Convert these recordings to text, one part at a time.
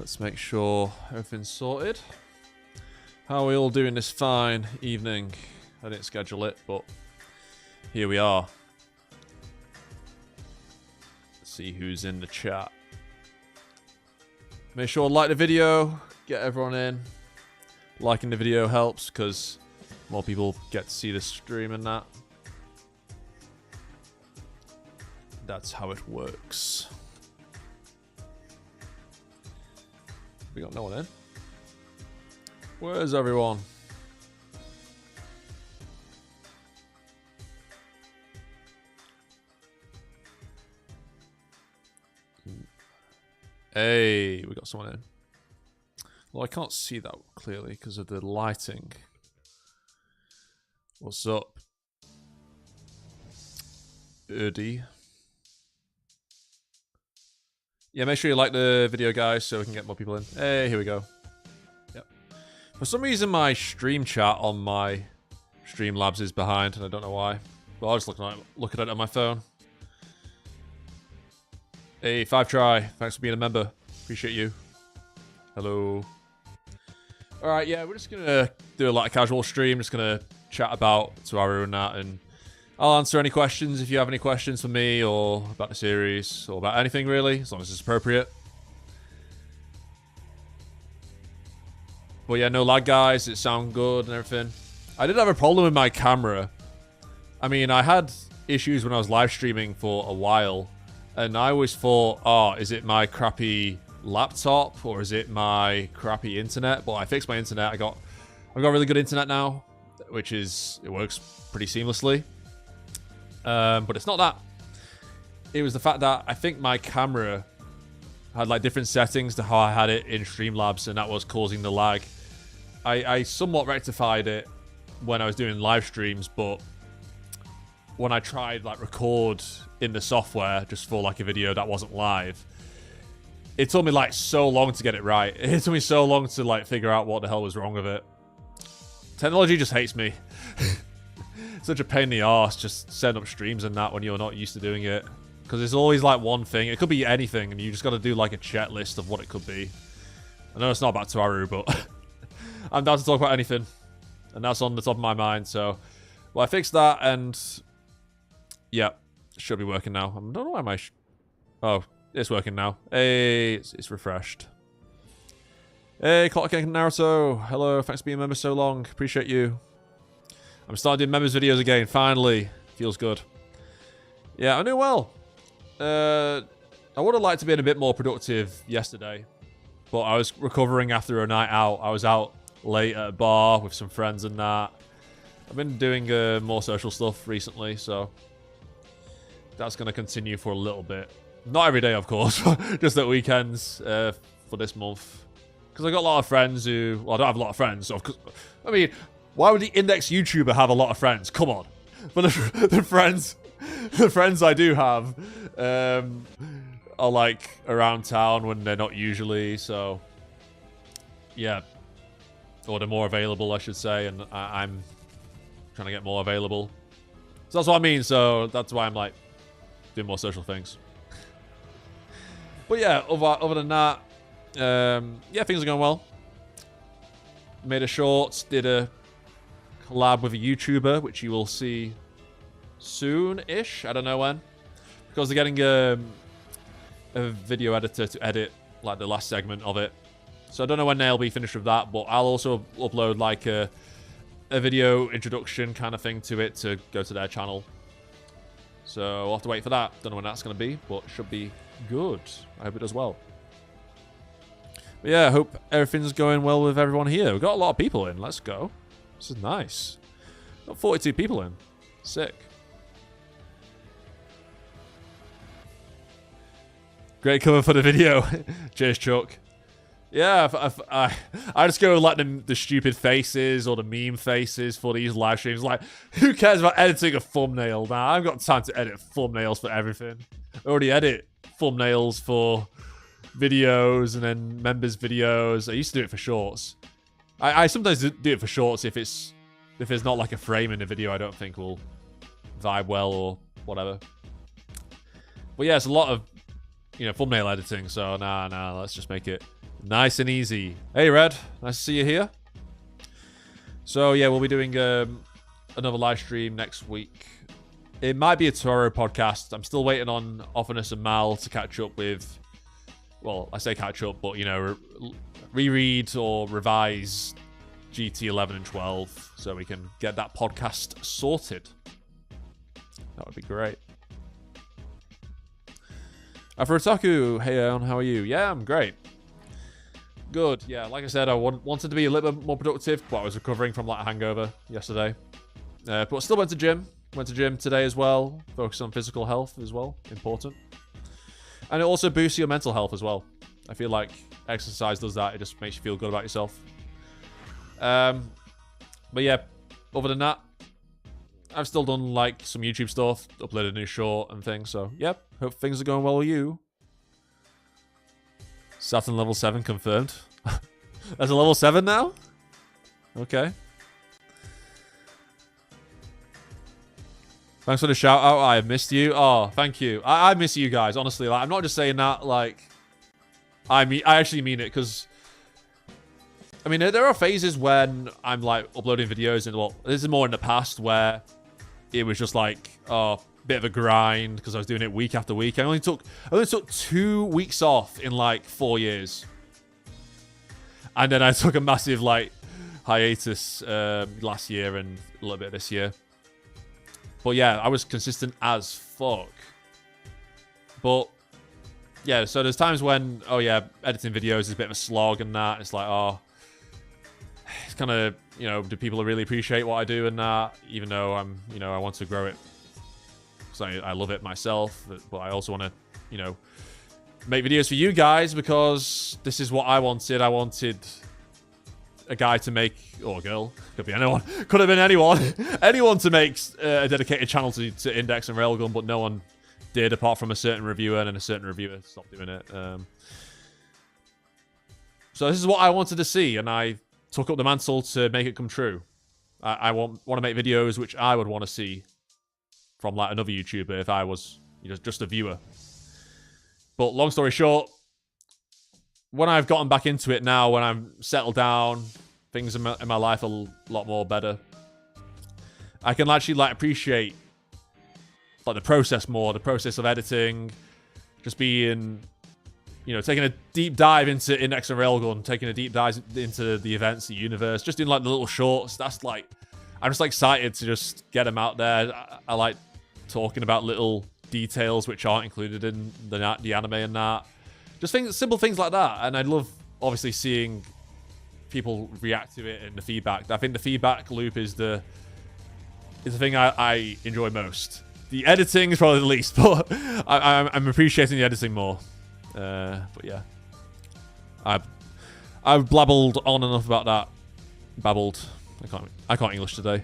Let's make sure everything's sorted. How are we all doing this fine evening? I didn't schedule it, but here we are. Let's see who's in the chat. Make sure to like the video, get everyone in. Liking the video helps because more people get to see the stream and that. That's how it works. We got no one in. Where's everyone? Hey, we got someone in. Well, I can't see that clearly because of the lighting. What's up? Udi. Yeah, make sure you like the video, guys, so we can get more people in. Hey, here we go. Yep. For some reason, my stream chat on my Streamlabs is behind, and I don't know why. But I'll just look at it on my phone. Hey, 5try. Thanks for being a member. Appreciate you. Hello. Alright, yeah, we're just going to do a lot of casual stream. Just going to chat about Toaru and that, and I'll answer any questions if you have any questions for me or about the series or about anything really, as long as it's appropriate. But yeah, no lag, guys. It sounds good and everything. I did have a problem with my camera. I mean, I had issues when I was live streaming for a while, and I always thought, oh, is it my crappy laptop or is it my crappy internet? But I fixed my internet. I've got really good internet now, which is, it works pretty seamlessly. But it's not that. It was the fact that I think my camera had like different settings to how I had it in Streamlabs, and that was causing the lag. I somewhat rectified it when I was doing live streams, but when I tried like record in the software just for like a video that wasn't live, it took me like so long to get it right. It took me so long to like figure out what the hell was wrong with it. Technology just hates me. Such a pain in the arse just setting up streams and that when you're not used to doing it, because there's always like one thing. It could be anything, and you just got to do like a checklist of what it could be. I know it's not about Toaru, but I'm down to talk about anything, and that's on the top of my mind. So, well, I fixed that, and yeah, it should be working now. I don't know why my oh, it's working now. Hey, it's refreshed. Hey, Clock and Naruto. Hello, thanks for being a member so long. Appreciate you. I'm starting doing members videos again, finally. Feels good. Yeah, I'm doing well. I would have liked to be a bit more productive yesterday, but I was recovering after a night out. I was out late at a bar with some friends and that. I've been doing more social stuff recently, so that's going to continue for a little bit. Not every day, of course, just at weekends for this month. Because I got a lot of friends who... Well, I don't have a lot of friends, so I mean... Why would the index YouTuber have a lot of friends? Come on. But the friends I do have are like around town when they're not usually, so yeah. Or they're more available, I should say, and I'm trying to get more available. So that's what I mean, so that's why I'm like doing more social things. But yeah, other than that, yeah, things are going well. Made a short, did a collab with a YouTuber, which you will see soon-ish. I don't know when, because they're getting a video editor to edit like the last segment of it. So I don't know when they'll be finished with that, but I'll also upload like a video introduction kind of thing to it to go to their channel. So I'll have to wait for that. Don't know when that's going to be, but it should be good. I hope it does well. But yeah, I hope everything's going well with everyone here. We've got a lot of people in. Let's go. This is nice. Got 42 people in. Sick. Great cover for the video. Cheers, Chuck. Yeah, I just go with like the stupid faces or the meme faces for these live streams. Like, who cares about editing a thumbnail now? I've got time to edit thumbnails for everything. I already edit thumbnails for videos and then members videos. I used to do it for shorts. I sometimes do it for shorts if it's not like a frame in the video I don't think will vibe well or whatever. But yeah, it's a lot of thumbnail editing. So nah, let's just make it nice and easy. Hey, Red, nice to see you here. So yeah, we'll be doing another live stream next week. It might be a Toaru podcast. I'm still waiting on Offinus and Mal to catch up with. Well, I say catch up, but reread or revise GT 11 and 12 so we can get that podcast sorted. That would be great. Afrotaku, hey Aeon, how are you? Yeah, I'm great. Good, yeah, like I said, I wanted to be a little bit more productive, but I was recovering from that hangover yesterday. But still went to gym. Went to gym today as well. Focus on physical health as well, important. And it also boosts your mental health as well. I feel like exercise does that. It just makes you feel good about yourself. But yeah, other than that, I've still done like some YouTube stuff, uploaded a new short and things. So yep, hope things are going well with you. Saturn level 7 confirmed. That's a level 7 now? Okay. Thanks for the shout out. I have missed you. Oh, thank you. I miss you guys, honestly. Like, I'm not just saying that, like, I actually mean it, because I mean, there are phases when I'm like uploading videos, and well, this is more in the past where it was just like, oh, bit of a grind because I was doing it week after week. I only took 2 weeks off in like 4 years, and then I took a massive like hiatus last year and a little bit this year. But yeah, I was consistent as fuck. But yeah, so there's times when, oh yeah, editing videos is a bit of a slog and that. It's like, oh, it's kind of, do people really appreciate what I do and that? Even though I'm, I want to grow it. So I love it myself, but I also want to, make videos for you guys because this is what I wanted. I wanted a guy to make, or a girl, could be anyone, could have been anyone, anyone to make a dedicated channel to Index and Railgun, but no one did apart from a certain reviewer, and then a certain reviewer stopped doing it. So this is what I wanted to see, and I took up the mantle to make it come true. I want to make videos which I would want to see from like another YouTuber if I was just a viewer. But long story short, when I've gotten back into it now, when I'm settled down, things in my life are a lot more better, I can actually like appreciate like the process more, the process of editing, just being, taking a deep dive into Index and Railgun, taking a deep dive into the events, the universe, just doing like the little shorts. That's like, I'm just like excited to just get them out there. I like talking about little details which aren't included in the anime and that. Just simple things like that. And I love, obviously, seeing people react to it and the feedback. I think the feedback loop is the thing I enjoy most. The editing is probably the least, but I'm appreciating the editing more. But yeah, I've blabbled on enough about that. Babbled. I can't English today.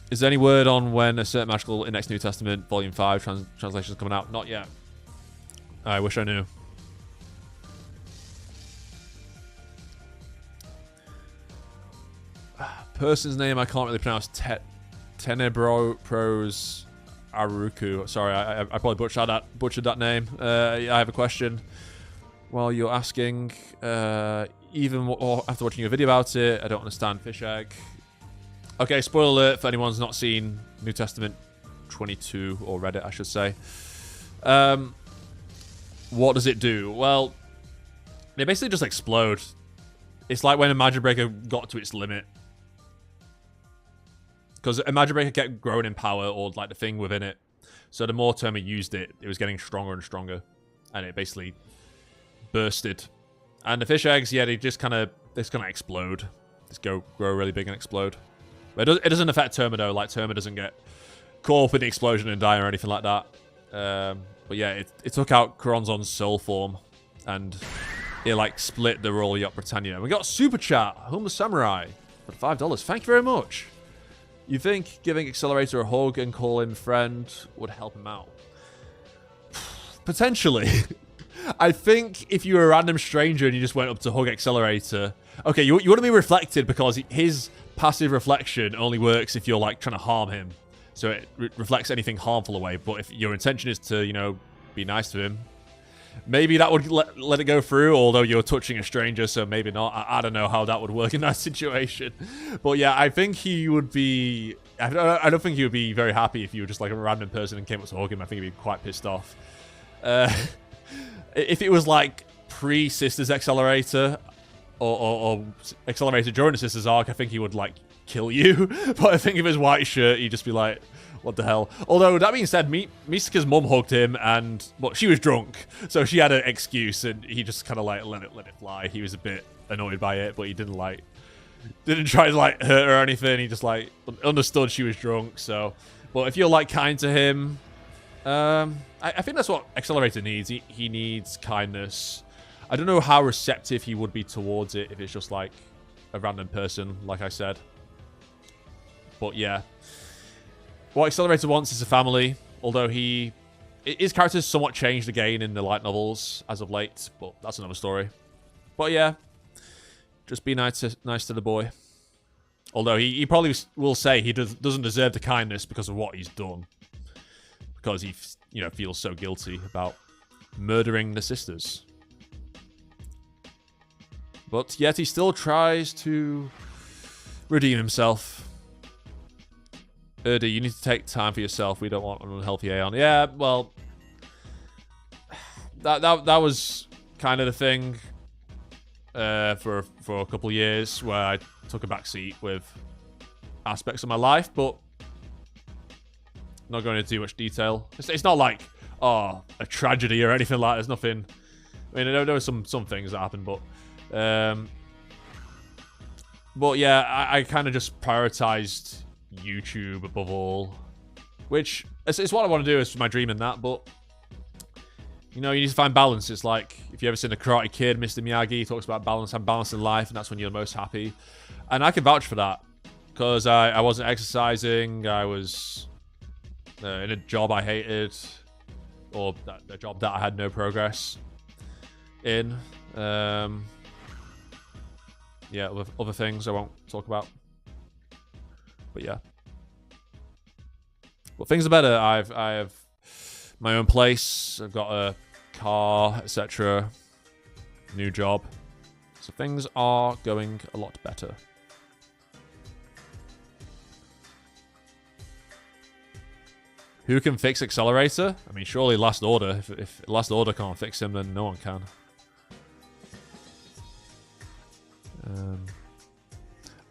Is there any word on when a certain magical Index New Testament Volume 5 translation is coming out? Not yet. I wish I knew. Person's name I can't really pronounce. Tenebros Aruku. Sorry, I probably butchered that name. I have a question. While you're asking, even after watching a video about it, I don't understand fish egg. Okay, spoiler alert for anyone's not seen New Testament 22, or read it, I should say. What does it do? Well, they basically just explode. It's like when a Magic Breaker got to its limit. Because a Magic Breaker kept growing in power, or like the thing within it. So the more Terma used it, it was getting stronger and stronger. And it basically bursted. And the fish eggs, yeah, they just kind of explode. Just grow really big and explode. But it doesn't affect Terma though. Like Terma doesn't get caught up in the explosion and die or anything like that. But yeah, it took out Coronzon's soul form, and it like split the Royal Yacht Britannia. We got Super Chat, Homer Samurai, for $5. Thank you very much. You think giving Accelerator a hug and call him friend would help him out? Potentially. I think if you were a random stranger and you just went up to hug Accelerator, okay, you want to be reflected because his passive reflection only works if you're like trying to harm him. so it reflects anything harmful away. But if your intention is to, you know, be nice to him, maybe that would let it go through, although you're touching a stranger, so maybe not. I don't know how that would work in that situation. But yeah, I think he would be... I don't think he would be very happy if you were just like a random person and came up to hug him. I think he'd be quite pissed off. If it was like pre-Sisters Accelerator, or Accelerator during the Sisters arc, I think he would like kill you. But I think if it's white shirt, he'd just be like... What the hell? Although, that being said, Misaka's mum hugged him, and, well, she was drunk, so she had an excuse, and he just kind of, like, let it fly. He was a bit annoyed by it, but he didn't try to, like, hurt her or anything. He just, like, understood she was drunk, so... But if you're, like, kind to him, I think that's what Accelerator needs. He needs kindness. I don't know how receptive he would be towards it if it's just, like, a random person, like I said. But, yeah. What Accelerator wants is a family, although his character's somewhat changed again in the light novels as of late, but that's another story. But yeah, just be nice to the boy. Although he probably will say he doesn't deserve the kindness because of what he's done. Because he, you know, feels so guilty about murdering the sisters. But yet he still tries to redeem himself. Erdi, you need to take time for yourself. We don't want an unhealthy Aeon. Yeah, well, that was kind of the thing for a couple of years where I took a back seat with aspects of my life, but not going into too much detail. It's not like, oh, a tragedy or anything like that. There's nothing. I mean, there were some things that happened, but yeah, I kind of just prioritized YouTube above all, which it's what I want to do. Is my dream in that, but you know, you need to find balance. It's like if you ever seen the Karate Kid, Mr. Miyagi, he talks about balance and balance in life, and that's when you're most happy. And I can vouch for that because I wasn't exercising. I was in a job I hated, or a job that I had no progress in. Yeah, with other things I won't talk about. But yeah. But things are better. I have my own place. I've got a car, etc. New job. So things are going a lot better. Who can fix Accelerator? I mean, surely Last Order. If Last Order can't fix him, then no one can.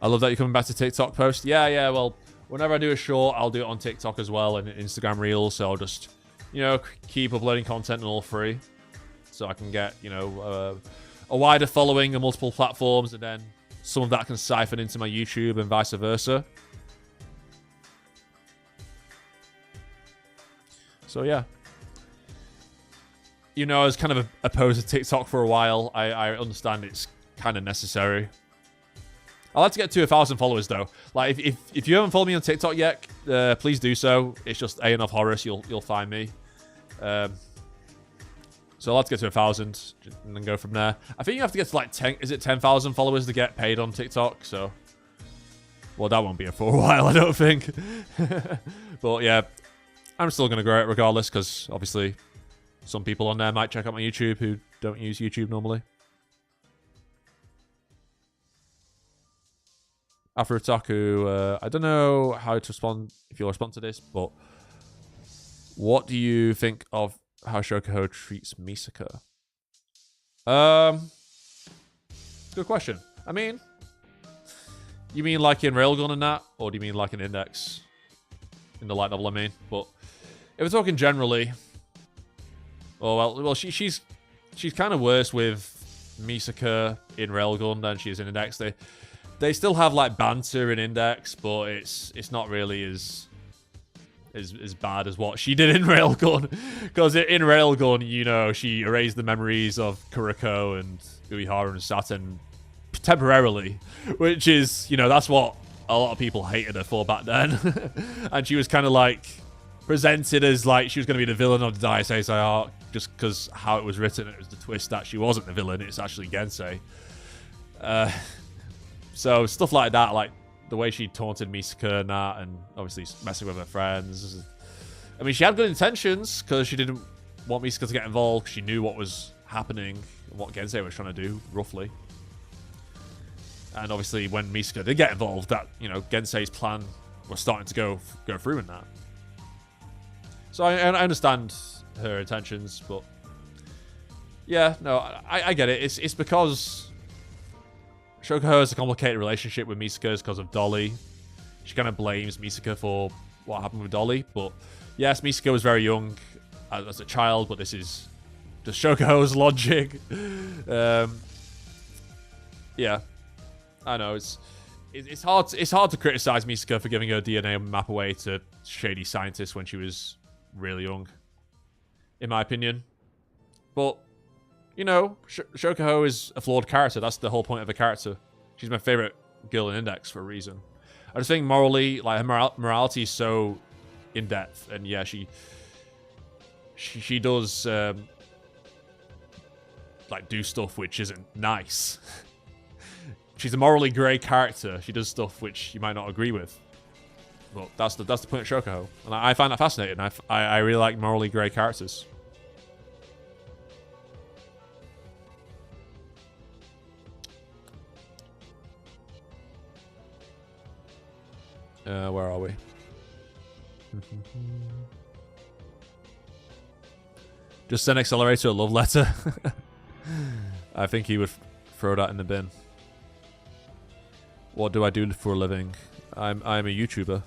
I love that you're coming back to TikTok post. Yeah, well, whenever I do a short, I'll do it on TikTok as well and Instagram Reels. So I'll just, you know, keep uploading content on all three. So I can get, you know, a wider following on multiple platforms. And then some of that can siphon into my YouTube and vice versa. So yeah. You know, I was kind of opposed to TikTok for a while. I understand it's kind of necessary. I'd like to get to 1,000 followers though. Like if you haven't followed me on TikTok yet, please do so. It's just A&F Horace. You'll find me. So I'd like to get to 1,000 and then go from there. I think you have to get to like 10,000 followers to get paid on TikTok. So, well, that won't be for a while, I don't think. But yeah, I'm still gonna grow it regardless because obviously some people on there might check out my YouTube who don't use YouTube normally. Afro Otaku, I don't know how to respond, if you'll respond to this, but what do you think of how Shokuho treats Misaka? Good question. I mean, you mean like in Railgun and that, or do you mean like in Index? In the light novel, I mean. But if we're talking generally, oh well, she's kind of worse with Misaka in Railgun than she is in Index. They still have like banter in Index, but it's not really as bad as what she did in Railgun. Because in Railgun, you know, she erased the memories of Kuriko and Uehara and Saturn temporarily, which is, you know, that's what a lot of people hated her for back then. And she was kind of like presented as like she was going to be the villain of the Daisei arc, just because how it was written, it was the twist that she wasn't the villain, it's actually Gensei. So stuff like that, like the way she taunted Misaka and that, and obviously messing with her friends. I mean, she had good intentions because she didn't want Misaka to get involved. She knew what was happening and what Gensei was trying to do, roughly. And obviously, when Misaka did get involved, that, you know, Gensei's plan was starting to go through in that. So I understand her intentions, but yeah, no, I get it. It's because Shokuho has a complicated relationship with Misaka because of Dolly. She kind of blames Misaka for what happened with Dolly, but yes, Misaka was very young as a child, but this is just Shokuho's logic. Yeah, I know it's hard to criticize Misaka for giving her DNA map away to shady scientists when she was really young, in my opinion. But you know, Shokuho is a flawed character. That's the whole point of a character. She's my favorite girl in Index for a reason. I just think morally, like, her morality is so in depth, and yeah, she does like do stuff which isn't nice. She's a morally grey character. She does stuff which you might not agree with. Well, that's the point of Shokuho, and I find that fascinating. I really like morally grey characters. Where are we? Just send Accelerator a love letter. I think he would throw that in the bin. What do I do for a living? I'm a YouTuber.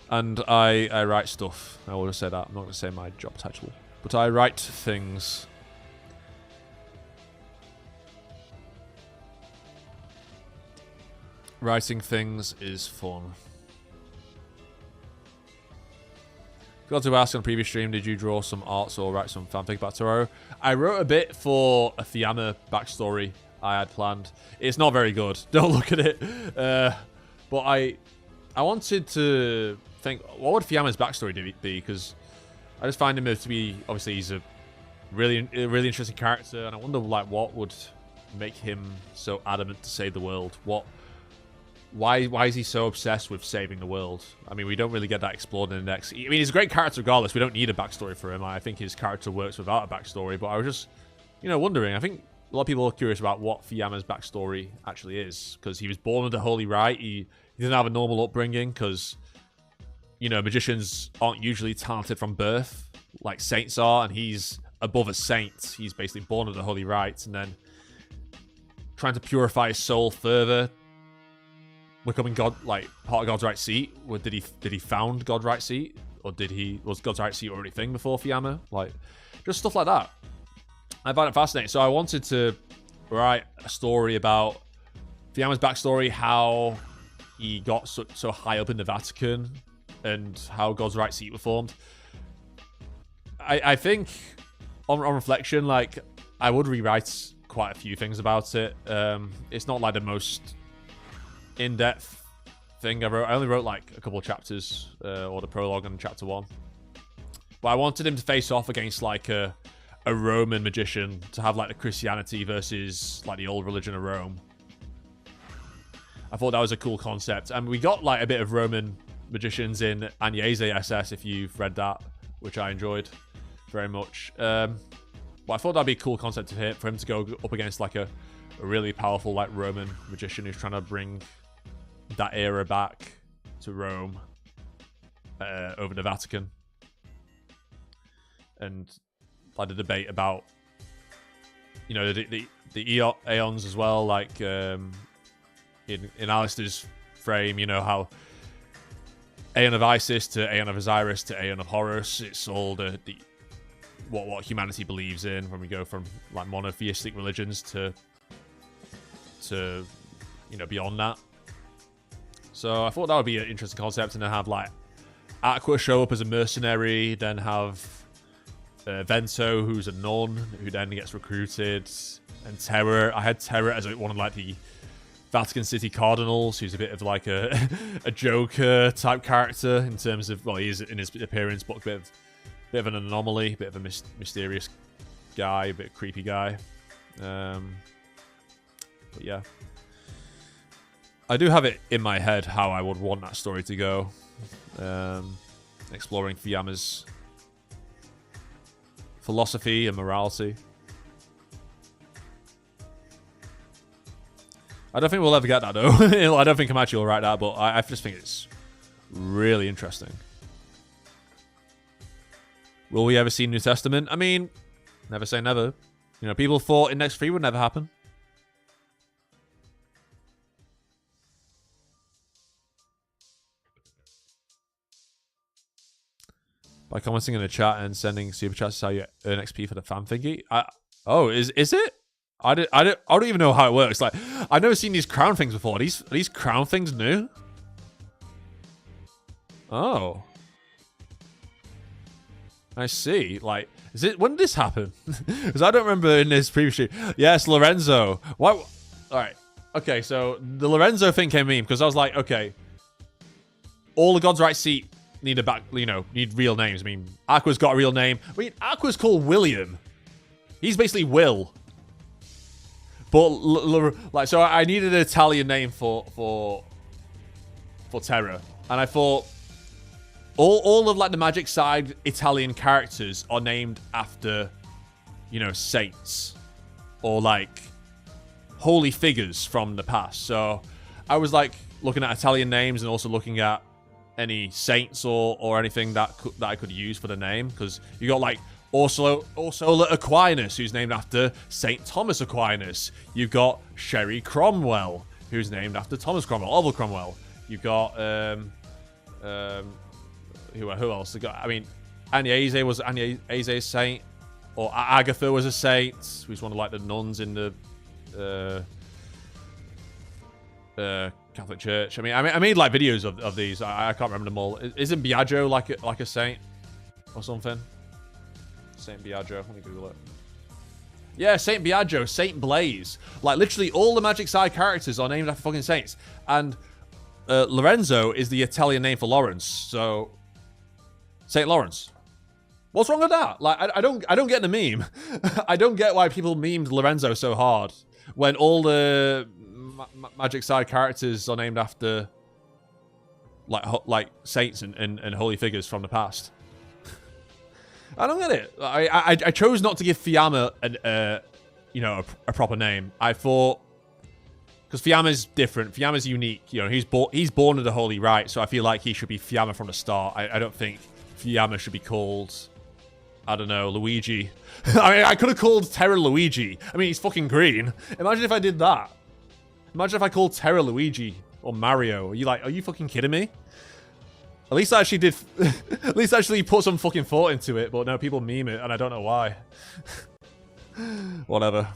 And I write stuff. I will just say that. I'm not going to say my job title. But I write things. Writing things is fun. Forgot to ask on a previous stream, did you draw some arts or write some fanfic about Toaru? I wrote a bit for a Fuyama backstory I had planned. It's not very good. Don't look at it. But I wanted to think, what would Fuyama's backstory be? Because I just find him to be, obviously he's a really interesting character, and I wonder like what would make him so adamant to save the world. Why is he so obsessed with saving the world? I mean, we don't really get that explored in the next. I mean, he's a great character regardless. We don't need a backstory for him. I think his character works without a backstory. But I was just, you know, wondering. I think a lot of people are curious about what Fuyama's backstory actually is, because he was born with the Holy Right. He didn't have a normal upbringing because, you know, magicians aren't usually talented from birth like saints are, and he's above a saint. He's basically born with the Holy Right, and then trying to purify his soul further, becoming God, like part of God's right seat. Or did he found God's right seat, or was God's right seat already a thing before Fuyama? Like, just stuff like that. I find it fascinating. So I wanted to write a story about Fuyama's backstory, how he got so high up in the Vatican, and how God's right seat was formed. I think on reflection, like, I would rewrite quite a few things about it. It's not like the most in-depth thing I wrote. I only wrote like a couple of chapters, or the prologue and chapter 1. But I wanted him to face off against like a Roman magician, to have like the Christianity versus like the old religion of Rome. I thought that was a cool concept, and we got like a bit of Roman magicians in Agnese SS, if you've read that, which I enjoyed very much. But I thought that'd be a cool concept for him to go up against like a really powerful like Roman magician who's trying to bring that era back to Rome, over the Vatican, and like the debate about, you know, the Aeons as well, like in Alistair's frame, you know, how Aeon of Isis to Aeon of Osiris to Aeon of Horus, it's all the what humanity believes in, when we go from like monotheistic religions to you know, beyond that. So I thought that would be an interesting concept, and then have like Aqua show up as a mercenary, then have Vento, who's a nun, who then gets recruited, and Terror. I had Terror as one of like the Vatican City Cardinals, who's a bit of like a Joker type character in terms of, well, he is in his appearance, but a bit of an anomaly, a bit of a mysterious guy, a bit creepy guy. But yeah. I do have it in my head how I would want that story to go. Exploring Fuyama's philosophy and morality. I don't think we'll ever get that, though. I don't think Kamachi will write that, but I just think it's really interesting. Will we ever see New Testament? I mean, never say never. You know, people thought Index 3 would never happen. By commenting in the chat and sending super chats is how you earn XP for the fan thingy. Oh, is it? I don't even know how it works. Like, I've never seen these crown things before. Are these crown things new? Oh, I see. Like, is it? When did this happen? Because I don't remember in this previous stream. Yes, Lorenzo. What? All right. Okay, so the Lorenzo thing came meme because I was like, okay, all the God's Right seat need a back, you know, need real names. I mean, Aqua's got a real name. I mean, Aqua's called William. He's basically Will. But like, so I needed an Italian name for Terra, and I thought all of like the Magic Side Italian characters are named after, you know, saints or like holy figures from the past. So I was like looking at Italian names and also looking at any saints or anything that I could use for the name, because you got like Ursula Aquinas, who's named after Saint Thomas Aquinas. You've got Sherry Cromwell, who's named after Thomas Cromwell, Orville Cromwell. You've got who else? I mean, Agnese was Agnese's saint, or Agatha was a saint, who's one of like the nuns in the Catholic Church. I mean, I made like videos of these. I can't remember them all. Isn't Biagio like a saint or something? Saint Biagio. Let me Google it. Yeah, Saint Biagio, Saint Blaze. Like literally all the Magic Side characters are named after fucking saints. And Lorenzo is the Italian name for Lawrence. So Saint Lawrence. What's wrong with that? Like I don't get the meme. I don't get why people memed Lorenzo so hard when all the Magic Side characters are named after like saints and holy figures from the past. I don't get it. I chose not to give Fuyama a proper name. I thought, because Fuyama's different. Fuyama's unique. You know, he's born with the holy right, so I feel like he should be Fuyama from the start. I don't think Fuyama should be called, I don't know, Luigi. I mean, I could have called Terra Luigi. I mean, he's fucking green. Imagine if I did that. Imagine if I called Terra Luigi or Mario. Are you fucking kidding me? At least I actually did. At least I actually put some fucking thought into it. But no, people meme it, and I don't know why. Whatever.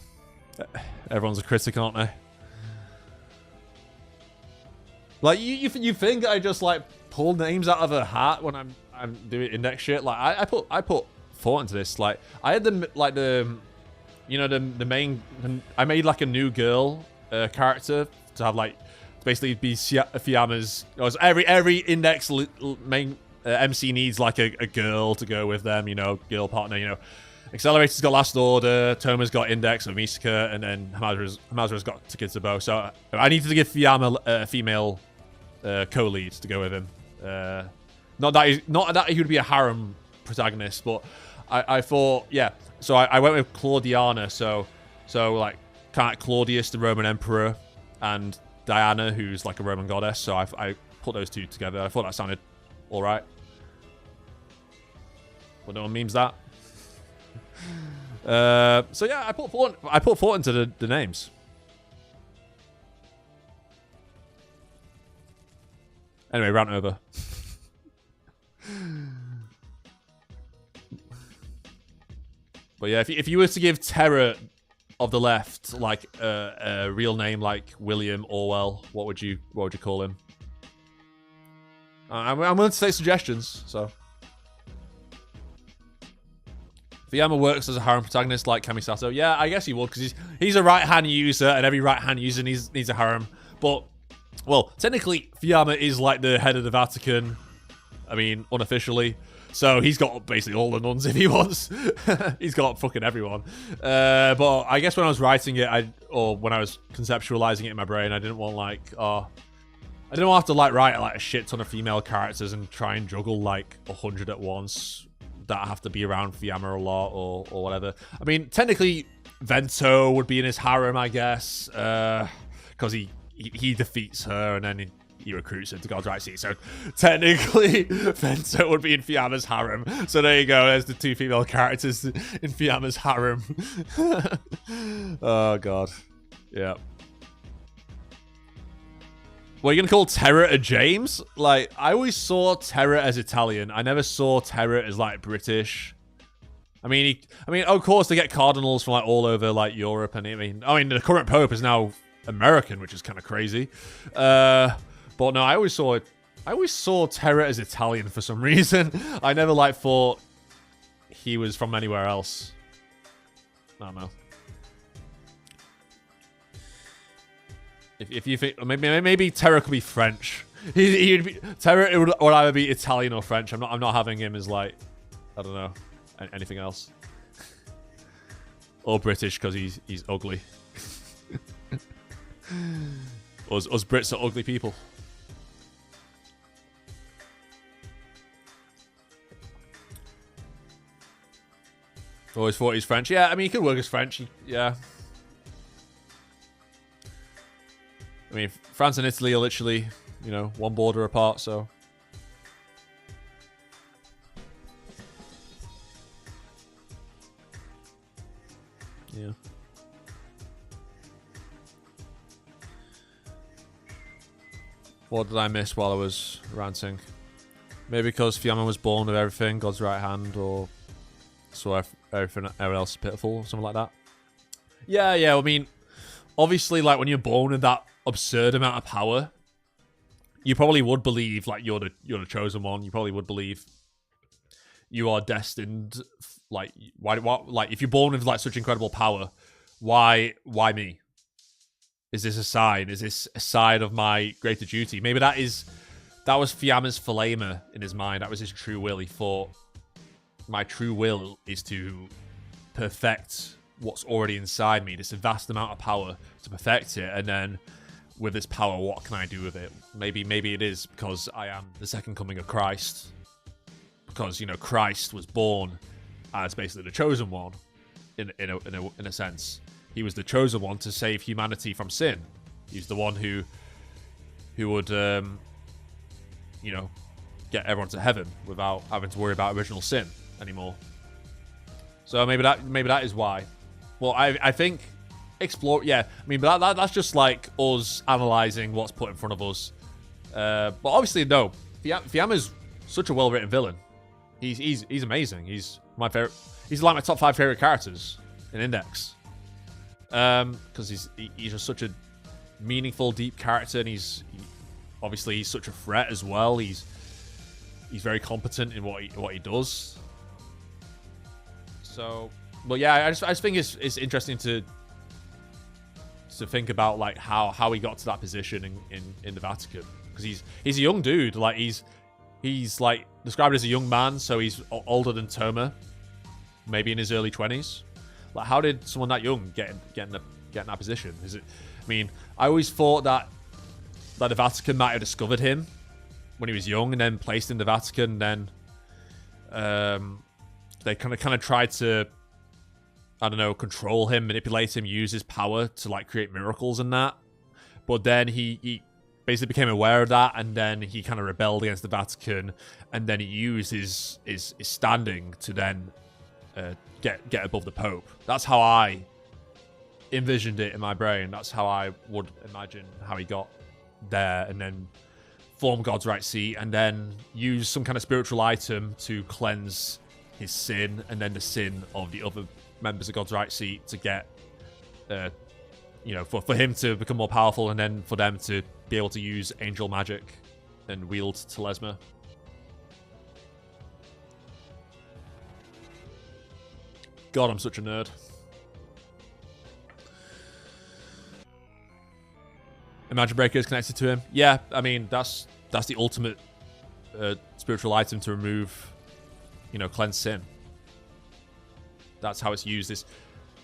Everyone's a critic, aren't they? Like you think I just like pull names out of a hat when I'm doing index shit? Like I put thought into this. Like I had the main. I made like a new girl character to have like. Basically be Fuyama's. Every index main MC needs like a girl to go with them, you know, girl partner, you know. Accelerator's got Last Order, Toma's got Index of Misaka, and then Hamazura's got Takitsubo. So I needed to give Fuyama a female co-lead to go with him. Not that he would be a harem protagonist, but I thought, yeah. So I went with Claudiana, so like kind of like Claudius, the Roman emperor, and Diana, who's like a Roman goddess. So I put those two together. I thought that sounded all right. But no one memes that. So yeah, I put thought into the names. Anyway, rant over. But yeah, if you were to give Terra of the Left like a real name like William Orwell, what would you call him? I'm willing to take suggestions. So Fuyama works as a harem protagonist like Kamisato. Yeah, I guess he would, because he's a right-hand user, and every right-hand user needs a harem. But well, technically Fuyama is like the head of the Vatican. I mean, unofficially. So he's got basically all the nuns if he wants. He's got fucking everyone. But I guess when I was writing it, or when I was conceptualizing it in my brain, I didn't want like, I didn't want to have to like write like a shit ton of female characters and try and juggle like 100 at once that have to be around Fuyama a lot or whatever. I mean, technically, Vento would be in his harem, I guess, because he defeats her and then he recruits her to God's Right Seat. So technically, Vento would be in Fuyama's harem. So there you go. There's the two female characters in Fuyama's harem. Oh god, yeah. What are you gonna call Terra a James? Like, I always saw Terra as Italian. I never saw Terra as like British. I mean, of course they get cardinals from like all over like Europe, and I mean, the current pope is now American, which is kind of crazy. But no, I always saw Terra as Italian for some reason. I never like thought he was from anywhere else. I don't know. If you think maybe Terra could be French. He'd be Terra. It would either be Italian or French. I'm not having him as like, I don't know, anything else. Or British because he's ugly. Us Brits are ugly people. Always thought he's French. Yeah, I mean, he could work as French. Yeah. I mean, France and Italy are literally, you know, one border apart, so. Yeah. What did I miss while I was ranting? Maybe because Fuyama was born with everything, God's right hand, or so everyone else is pitiful, something like that. Yeah. I mean, obviously, like when you're born with that absurd amount of power, you probably would believe like you're the chosen one. You probably would believe you are destined. Like why like if you're born with like such incredible power, why me? Is this a sign? Is this a side of my greater duty? Maybe that was Fuyama's philema in his mind. That was his true will. He thought, my true will is to perfect what's already inside me, this vast amount of power, to perfect it, and then with this power, what can I do with it? Maybe it is because I am the second coming of Christ, because, you know, Christ was born as basically the chosen one, in a sense. He was the chosen one to save humanity from sin. He's the one who would, you know, get everyone to heaven without having to worry about original sin anymore. So maybe that is why. Well, I think explore. Yeah, I mean, but that's just like us analyzing what's put in front of us. But obviously, no. Fuyama's such a well-written villain. He's amazing. He's my favorite. He's like my top 5 favorite characters in Index. Because he's just such a meaningful, deep character, and he's such a threat as well. He's very competent in what he does. So, but yeah, I just think it's interesting to think about like how he got to that position in the Vatican, because he's a young dude. Like he's like described as a young man, so he's older than Toma, maybe in his early 20s. Like, how did someone that young get in that position? Is it? I mean, I always thought that the Vatican might have discovered him when he was young and then placed in the Vatican. And then they kind of tried to, I don't know, control him, manipulate him, use his power to like create miracles and that. But then he basically became aware of that, and then he kind of rebelled against the Vatican, and then he used his standing to then get above the Pope. That's how I envisioned it in my brain. That's how I would imagine how he got there, and then form God's right seat, and then use some kind of spiritual item to cleanse his sin, and then the sin of the other members of God's right seat to get, you know, for him to become more powerful, and then for them to be able to use angel magic and wield telesma. God, I'm such a nerd. Imagine Breaker is connected to him. Yeah, I mean, that's the ultimate spiritual item to remove, you know, cleanse sin. That's how it's used.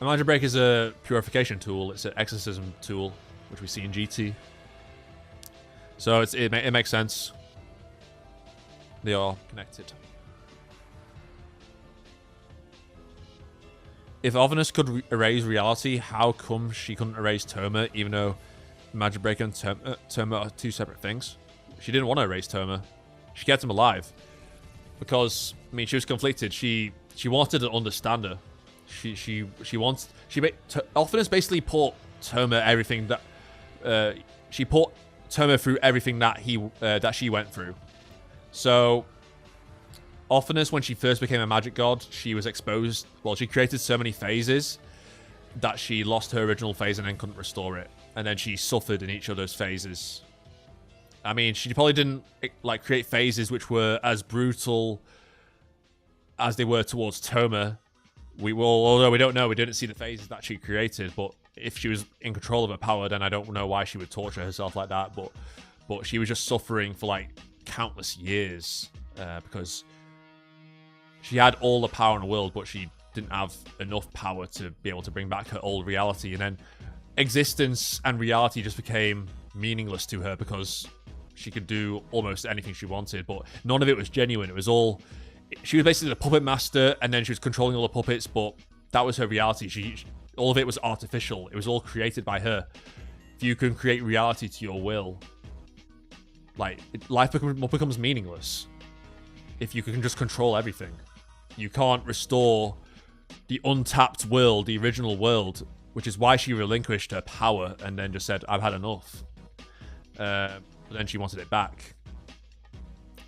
A magic break is a purification tool. It's an exorcism tool, which we see in GT. So it makes sense. They are connected. If Ovenus could erase reality, how come she couldn't erase Toma, even though Magic Breaker and Toma are two separate things? She didn't want to erase Toma. She kept him alive. Because, I mean, she was conflicted. She wanted to understand her. Ovenus basically put Toma everything that... she put Toma through everything that she went through. So... Ovenus, when she first became a magic god, she was exposed... Well, she created so many phases that she lost her original phase and then couldn't restore it. And then she suffered in each of those phases. I mean, she probably didn't, like, create phases which were as brutal as they were towards Toma. Although we don't know, we didn't see the phases that she created, but if she was in control of her power, then I don't know why she would torture herself like that. But she was just suffering for, like, countless years because... She had all the power in the world, but she didn't have enough power to be able to bring back her old reality. And then existence and reality just became meaningless to her because she could do almost anything she wanted, but none of it was genuine. It was all... She was basically the puppet master, and then she was controlling all the puppets, but that was her reality. All of it was artificial. It was all created by her. If you can create reality to your will, like, life becomes meaningless. If you can just control everything. You can't restore the untapped world, the original world, which is why she relinquished her power and then just said, I've had enough. But then she wanted it back.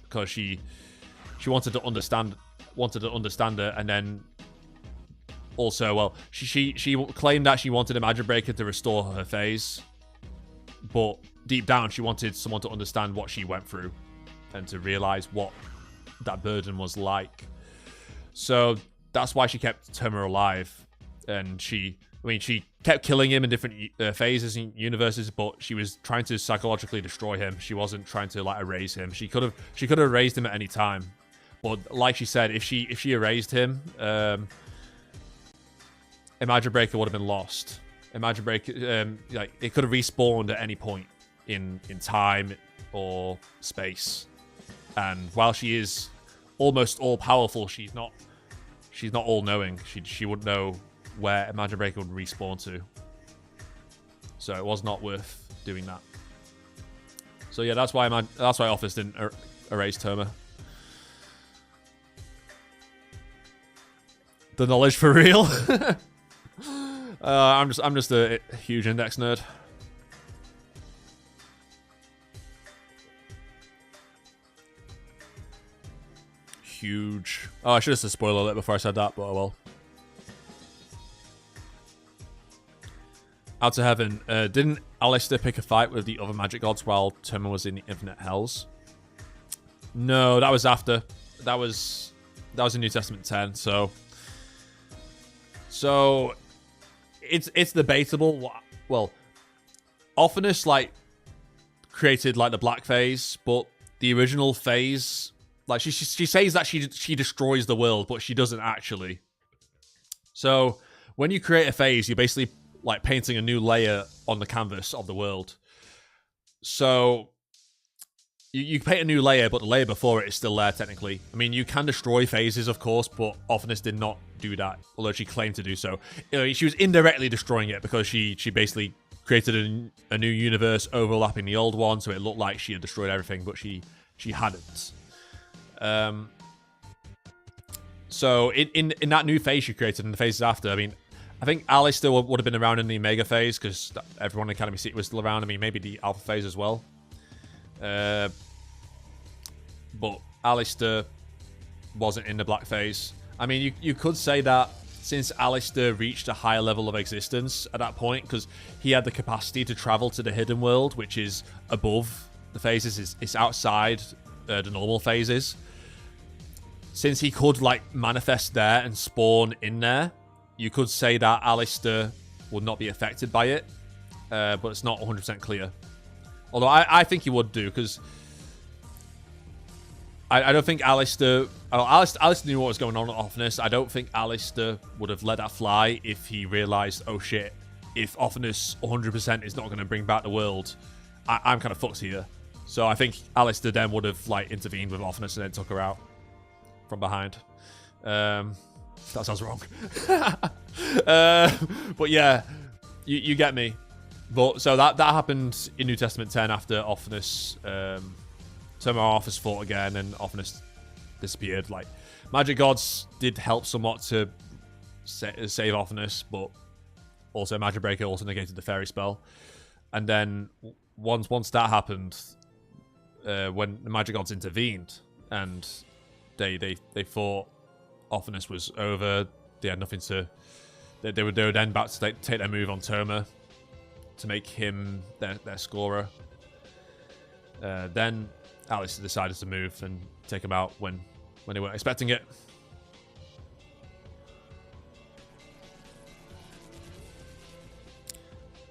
Because she wanted to understand her, and then also, well, she claimed that she wanted a magic breaker to restore her phase, but deep down she wanted someone to understand what she went through and to realize what that burden was like. So that's why she kept Toma alive, and she kept killing him in different phases and universes, but she was trying to psychologically destroy him. She wasn't trying to, like, erase him. She could have erased him at any time, but like she said, if she erased him, a magic breaker would have been lost. A magic breaker, like, it could have respawned at any point in time or space, and while she is almost all powerful, she's not all knowing. She wouldn't know where a magic breaker would respawn to. So it was not worth doing that. So yeah, that's why Office didn't erase Toma. The knowledge for real. I'm just a huge index nerd. Huge. Oh, I should have said spoiler alert before I said that, but oh well. Out to Heaven. Didn't Alistair pick a fight with the other magic gods while Toma was in the Infinite Hells? No, that was after. That was in New Testament 10. So it's debatable. Well, Ophinus, like, created, like, the black phase, but the original phase, like, she says that she destroys the world, but she doesn't actually. So when you create a phase, you're basically, like, painting a new layer on the canvas of the world. So you paint a new layer, but the layer before it is still there, technically. I mean, you can destroy phases, of course, but Ophinus did not do that, although she claimed to do so. You know, she was indirectly destroying it because she basically created a new universe overlapping the old one, so it looked like she had destroyed everything, but she hadn't. So in that new phase she created and the phases after, I mean, I think Alistair would have been around in the Omega phase because everyone in Academy City was still around. I mean, maybe the Alpha phase as well. But Alistair wasn't in the Black phase. I mean, you could say that since Alistair reached a higher level of existence at that point, because he had the capacity to travel to the Hidden World, which is above the phases, it's outside the normal phases. Since he could, like, manifest there and spawn in there, you could say that Alistair would not be affected by it, but it's not 100% clear. Although I think he would do, because I don't think Alistair... Oh, Alistair knew what was going on at Ofnus. I don't think Alistair would have let that fly if he realised, oh shit, if Ofnus 100% is not going to bring back the world, I'm kind of fucked here. So I think Alistair then would have like intervened with Ofnus and then took her out from behind. That sounds wrong. But yeah, you get me. But so that happened in New Testament 10 after Ofnus... Some of our officers fought again, and Ofnus disappeared. Like, magic gods did help somewhat to save Ofnus, but also Magic Breaker also negated the fairy spell. And then once that happened, when the magic gods intervened and they thought Ofnus was over, they had nothing to. They were then about to take their move on Toma to make him their scorer. Then Alice decided to move and take him out when they weren't expecting it.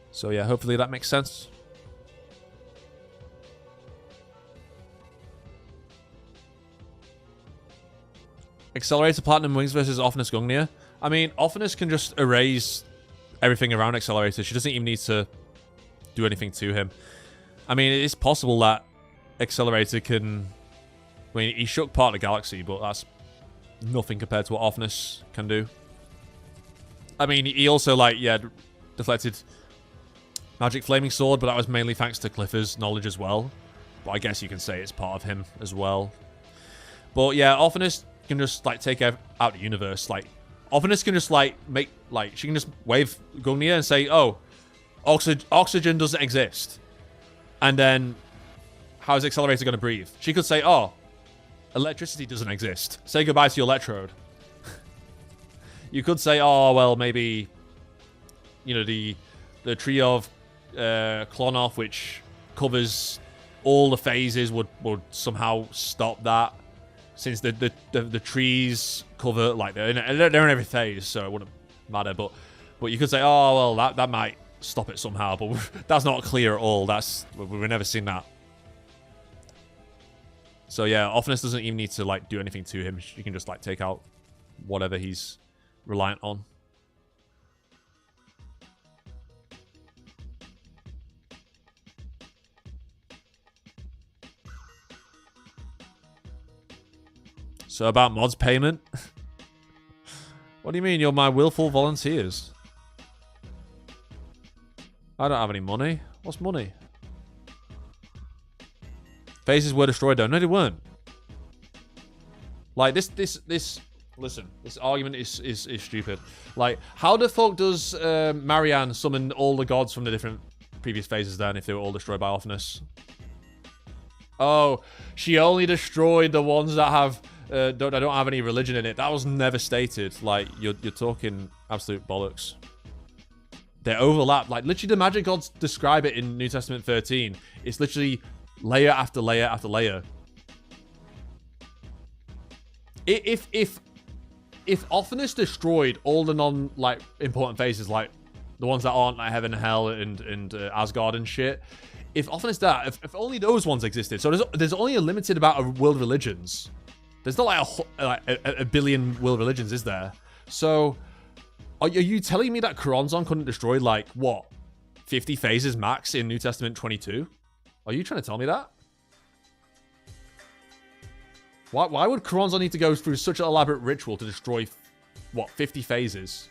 So yeah, hopefully that makes sense. Accelerator Platinum Wings versus Ofnus Gungnir. I mean, Ofnus can just erase everything around Accelerator. She doesn't even need to do anything to him. I mean, it is possible that Accelerator can... I mean, he shook part of the galaxy, but that's nothing compared to what Ofnus can do. I mean, he also, like, yeah, deflected Magic Flaming Sword, but that was mainly thanks to Clifford's knowledge as well. But I guess you can say it's part of him as well. But yeah, Ofnus can just, like, take out the universe. Like, Ofnus can just, like, make, like, she can just wave Gungnir and say, oh, oxygen doesn't exist. And then... how is Accelerator going to breathe? She could say, oh, electricity doesn't exist. Say goodbye to your electrode. You could say, oh, well, maybe, you know, the tree of Klonoff, which covers all the phases, would somehow stop that. Since the trees cover, like, they're in every phase, so it wouldn't matter. But you could say, oh, well, that might stop it somehow. But that's not clear at all. We've never seen that. So yeah, Ofnus doesn't even need to like do anything to him. She can just like take out whatever he's reliant on. So about mods payment? What do you mean you're my willful volunteers? I don't have any money. What's money? Phases were destroyed though. No, they weren't. Like, this... Listen, this argument is stupid. Like, how the fuck does Marianne summon all the gods from the different previous phases then if they were all destroyed by Ofnus? Oh, she only destroyed the ones that have... don't have any religion in it. That was never stated. Like, you're talking absolute bollocks. They overlap. Like, literally the magic gods describe it in New Testament 13. It's literally... layer after layer after layer. If Ofnus destroyed all the important phases, like the ones that aren't like Heaven and Hell and Asgard and shit, if Ofnus that, if only those ones existed, so there's only a limited amount of world religions. There's not like a billion world religions, is there? So, are you telling me that Choronzon couldn't destroy like what 50 phases max in New Testament 22? Are you trying to tell me that? Why would Choronzon need to go through such an elaborate ritual to destroy, what, 50 phases?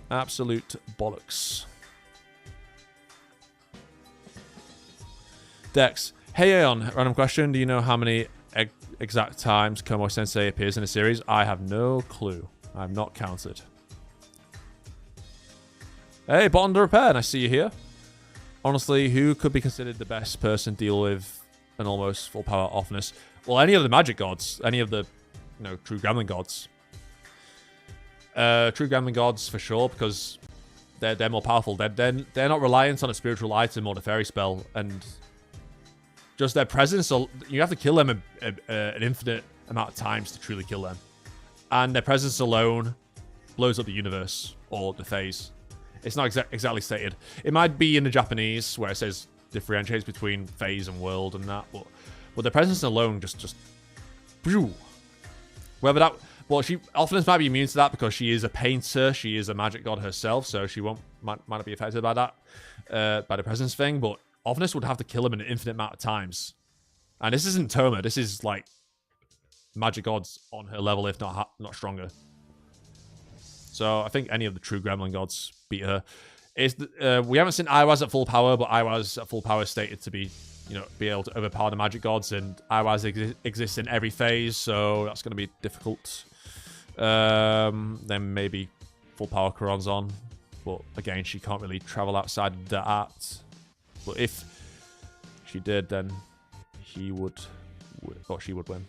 Absolute bollocks. Dex. Hey Aeon, random question. Do you know how many exact times Komo-sensei appears in a series? I have no clue. I have not counted. Hey, Bond Repair, nice to see you here. Honestly, who could be considered the best person to deal with an almost full power Ofnus? Well, any of the magic gods. Any of the, you know, true gremlin gods. True gremlin gods for sure, because they're more powerful. They're not reliant on a spiritual item or the fairy spell, and just their presence, you have to kill them an infinite amount of times to truly kill them. And their presence alone blows up the universe, or the phase. It's not exactly stated. It might be in the Japanese where it says differentiates between phase and world and that, but the presence alone just whether that, well, she Offness might be immune to that because she is a painter, she is a magic god herself, so she might not be affected by that, by the presence thing. But Offness would have to kill him an infinite amount of times, and this isn't Toma. This is like magic gods on her level, if not stronger. So I think any of the true Gremlin gods beat her. We haven't seen Iwaz at full power, but Iwaz at full power is stated to be, be able to overpower the magic gods, and Iwaz exists in every phase, so that's going to be difficult. Then maybe full power Kuronzon, but again, she can't really travel outside of that. But if she did, then she would win.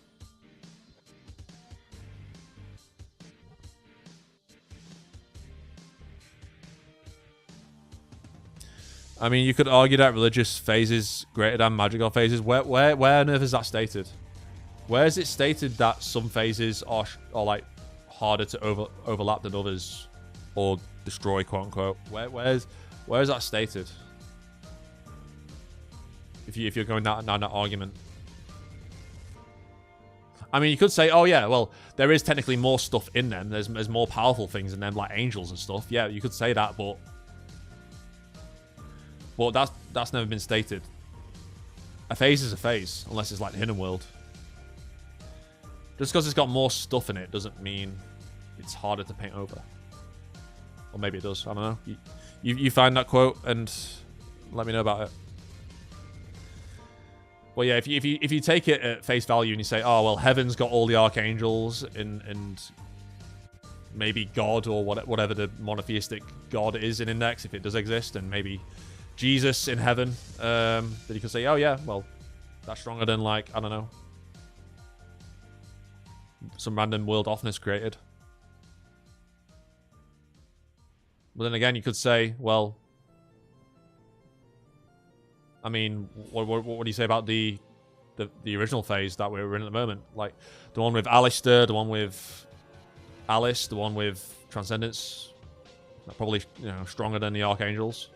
I mean, you could argue that religious phases greater than magical phases. Where on earth is that stated? Where is it stated that some phases are like harder to overlap than others, or destroy, quote unquote? Where is that stated? If you're going down that argument, I mean, you could say, oh yeah, well, there is technically more stuff in them. There's more powerful things in them, like angels and stuff. Yeah, you could say that, but that's never been stated. A phase is a phase, unless it's like the Hidden World. Just because it's got more stuff in it doesn't mean it's harder to paint over. Or maybe it does. I don't know. You find that quote and let me know about it. Well, yeah, if you take it at face value and you say, oh well, heaven's got all the archangels and maybe God or whatever the monotheistic God is in Index, if it does exist, and maybe Jesus in heaven, that you could say, oh yeah, well, that's stronger than, like, I don't know, some random world Offness created. But then again, you could say, well, I mean, what do you say about the original phase that we're in at the moment? Like, the one with Alistair, the one with Alice, the one with Transcendence, they're probably, stronger than the Archangels.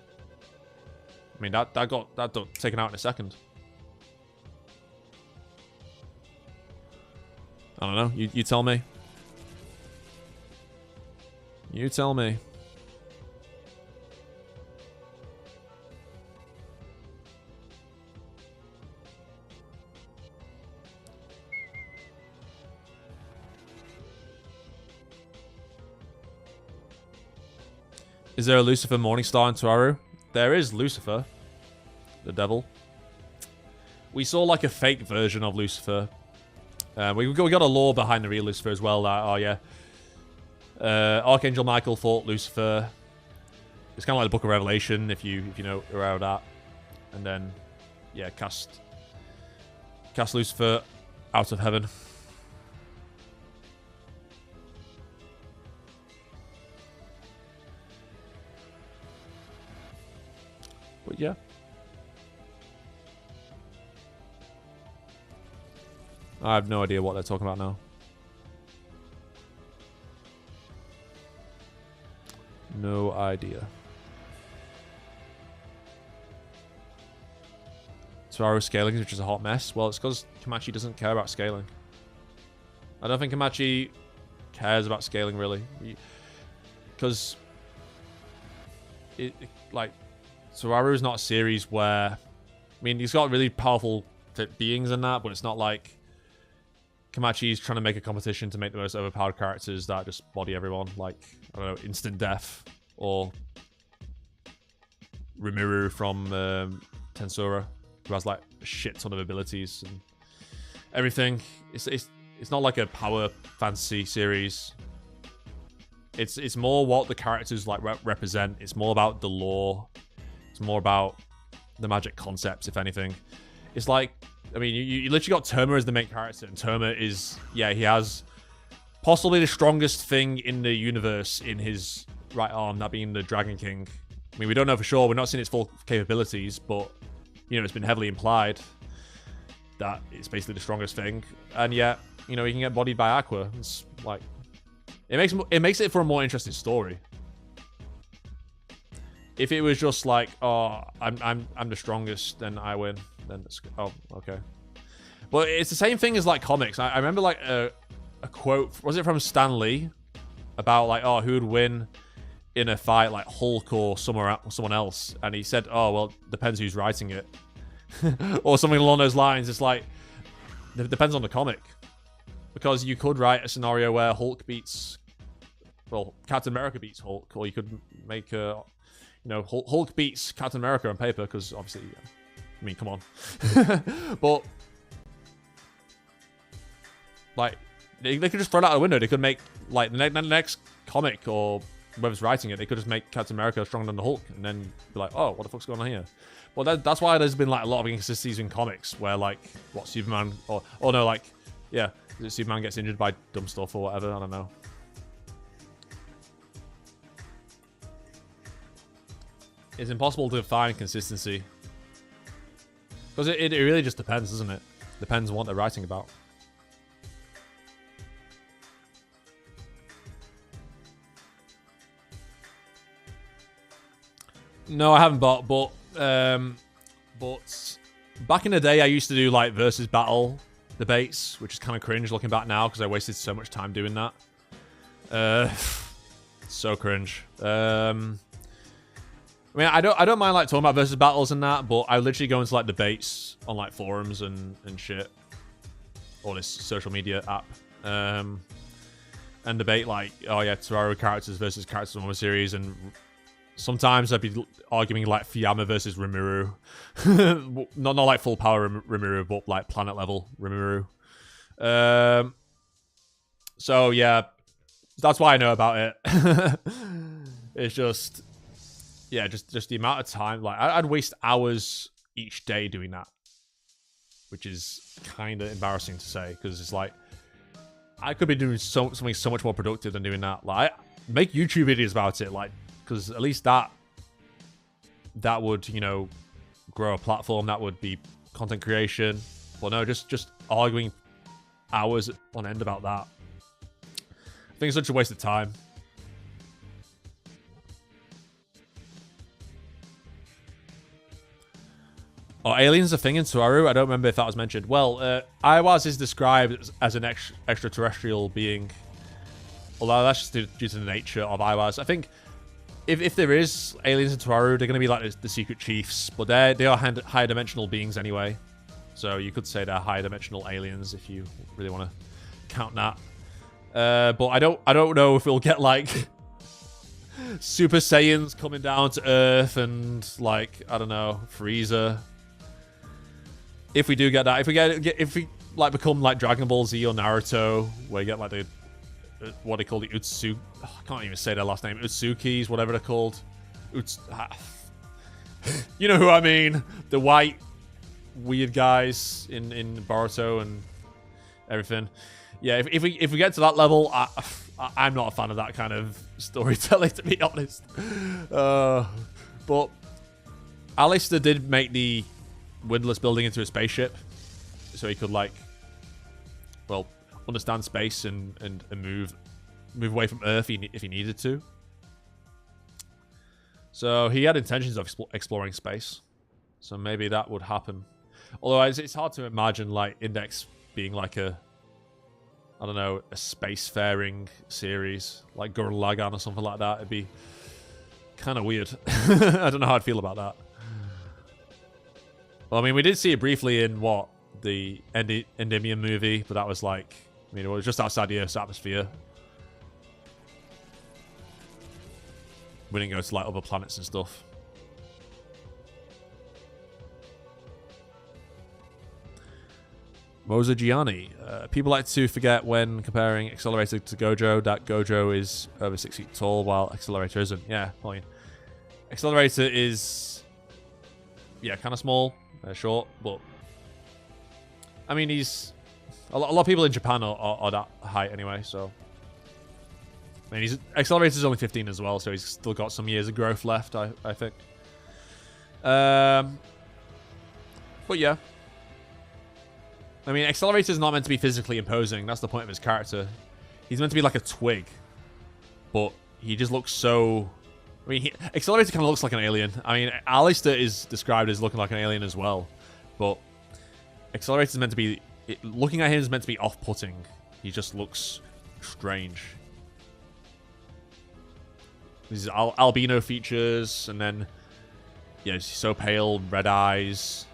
I mean, that got taken out in a second. I don't know. You tell me. You tell me. Is there a Lucifer Morningstar in Toaru? There is Lucifer, the devil. We saw like a fake version of Lucifer. We got a lore behind the real Lucifer as well. Archangel Michael fought Lucifer. It's kind of like the Book of Revelation, if you know around that. And then, yeah, cast Lucifer out of heaven. But yeah. I have no idea what they're talking about now. No idea. Toaru scaling, which is a hot mess. Well, it's because Kamachi doesn't care about scaling. I don't think Kamachi cares about scaling, really. Because like, Toaru is not a series where, I mean, he's got really powerful beings in that, but it's not like Kamachi's trying to make a competition to make the most overpowered characters that just body everyone, like, I don't know, Instant Death or Rimuru from Tensura, who has like a shit ton of abilities and everything. It's not like a power fantasy series. It's more what the characters like represent. It's more about the lore. It's more about the magic concepts, if anything. It's like, I mean, you literally got Terma as the main character, and Terma is, yeah, he has possibly the strongest thing in the universe in his right arm, that being the Dragon King. I mean, we don't know for sure. We're not seeing its full capabilities, but, it's been heavily implied that it's basically the strongest thing. And yet, he can get bodied by Aqua. It's like, it makes it for a more interesting story. If it was just like, oh, I'm the strongest, then I win. Then it's, oh, okay. But it's the same thing as like comics. I remember like a quote, was it from Stan Lee, about like, oh, who would win in a fight, like Hulk or someone else? And he said, oh, well, depends who's writing it. Or something along those lines. It's like, it depends on the comic. Because you could write a scenario where Hulk beats, well, Captain America beats Hulk, or you could make a, you know, Hulk beats Captain America on paper, because obviously, I mean, come on. But, like, they could just throw it out the window. They could make, like, the next comic, or whoever's writing it, they could just make Captain America stronger than the Hulk, and then be like, oh, what the fuck's going on here? Well, that's why there's been, like, a lot of inconsistencies in comics, where, like, what, Superman, or no, like, yeah, Superman gets injured by dumb stuff or whatever, I don't know. It's impossible to find consistency. Because it really just depends, doesn't it? Depends on what they're writing about. No, I haven't bought, but back in the day, I used to do like versus battle debates, which is kind of cringe looking back now because I wasted so much time doing that. So cringe. I mean, I don't mind like talking about versus battles and that, but I literally go into like debates on like forums and shit, or this social media app, and debate like, oh yeah, Toaru characters versus characters from one series, and sometimes I'd be arguing like Fuyama versus Rimuru. not like full power Rimuru, but like planet level Rimuru. So yeah, that's why I know about it. It's just, yeah, just the amount of time. Like I'd waste hours each day doing that, which is kind of embarrassing to say, because it's like I could be doing something so much more productive than doing that. Like I make YouTube videos about it, like, because at least that would, you know, grow a platform. That would be content creation. But no, just arguing hours on end about that. I think it's such a waste of time. Oh, aliens a thing in Toaru? I don't remember if that was mentioned. Well, Aiwaz is described as an extraterrestrial being. Although that's just due to the nature of Aiwaz. I think if there is aliens in Toaru, they're going to be like the secret chiefs. But they are higher dimensional beings anyway. So you could say they're higher dimensional aliens if you really want to count that. But I don't know if we'll get like Super Saiyans coming down to Earth and like, I don't know, Frieza. If we do get that, if we like become like Dragon Ball Z or Naruto, where you get like the what they call the Utsu, I can't even say their last name, Utsukis, whatever they're called. You know who I mean? The white weird guys in Boruto and everything. Yeah, if we get to that level, I'm not a fan of that kind of storytelling, to be honest. But Alistair did make the windlass building into a spaceship, so he could like, well, understand space and move away from Earth if he needed to. So he had intentions of exploring space, so maybe that would happen. Although it's hard to imagine like Index being like a, I don't know, a spacefaring series like Gurren Lagann or something like that. It'd be kind of weird. I don't know how I'd feel about that. Well, I mean, we did see it briefly in what, the Endymion movie, but that was like, I mean, it was just outside the Earth's atmosphere. We didn't go to like other planets and stuff. Moza Gianni. People like to forget when comparing Accelerator to Gojo that Gojo is over 6 feet tall while Accelerator isn't. Yeah, I mean, Accelerator is, yeah, kind of small, short, but I mean, he's a lot of people in Japan are that height anyway, so I mean, Accelerator's only 15 as well, so he's still got some years of growth left, I think. But yeah, I mean, Accelerator's not meant to be physically imposing. That's the point of his character. He's meant to be like a twig, but he just looks so I mean, Accelerator kind of looks like an alien. I mean, Alistair is described as looking like an alien as well. But Accelerator is meant to be... looking at him is meant to be off-putting. He just looks strange. These albino features, and then... yeah, he's so pale, red eyes...